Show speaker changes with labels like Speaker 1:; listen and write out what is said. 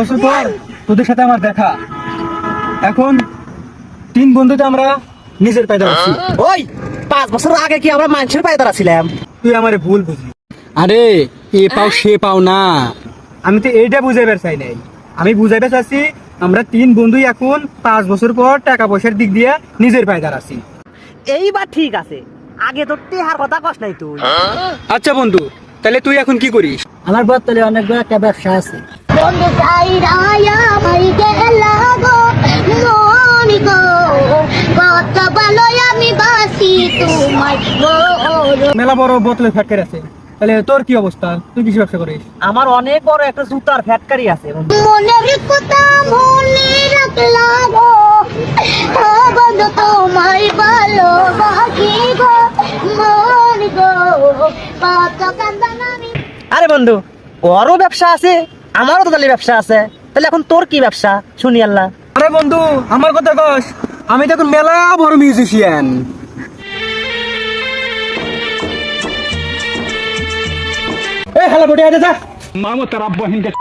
Speaker 1: বছর পর তোদের সাথে আমার দেখা। এখন 3 বন্ধুতে আমরা নিজের পায়ে দাঁড়াচ্ছি।
Speaker 2: ওই 5 বছর আগে কি আমরা মানুষের পায়ে দাঁড়াছিলাম?
Speaker 1: তুই আমারে ভুল বুঝলি।
Speaker 3: আরে এ পাও সে পাও না।
Speaker 1: আমি তো এইটা বুঝাইবার চাই নাই, আমি বুঝাইতে চাচ্ছি আমরা 3 বন্ধুই এখন 5 বছর পর টাকা পয়সার দিক দিয়ে নিজের পায়ে দাঁড়াচ্ছি।
Speaker 2: এইবার ঠিক আছে, আগে তো টেহার কথা কস নাই তুই।
Speaker 3: আচ্ছা বন্ধু, তাহলে তুই এখন কি করিস?
Speaker 2: আমার বর্তমানে অনেকগুলো একটা ব্যবসা আছে।
Speaker 4: বন্ধু চাই রায়া মারি গেলা গো মন গো কত ভালো আমি বাসি তোমার গো।
Speaker 1: মেলা বড় বোতলের ফ্যাক্টরি আছে, তাহলে তোর কি অবস্থা? তুই কিসে ব্যবসা করিস?
Speaker 2: আমার অনেক বড় একটা জুতার ফ্যাক্টরি আছে।
Speaker 4: মনের কথা মনে রাখলা গো ও বন্ধু তোমার ভালোবাসি গো মন গো কত কান্দন আমি।
Speaker 2: আরে বন্ধু, ওরও ব্যবসা আছে, আমারও তো তাহলে ব্যবসা আছে। তাহলে এখন তোর কি ব্যবসা শুনি আল্লাহ।
Speaker 1: আরে বন্ধু আমার কথা কস, আমি তো এখন মেলা বড় মিউজিশিয়ান। এই হ্যালো বডি আরে যা
Speaker 3: মামো তার আব্বা হিনকে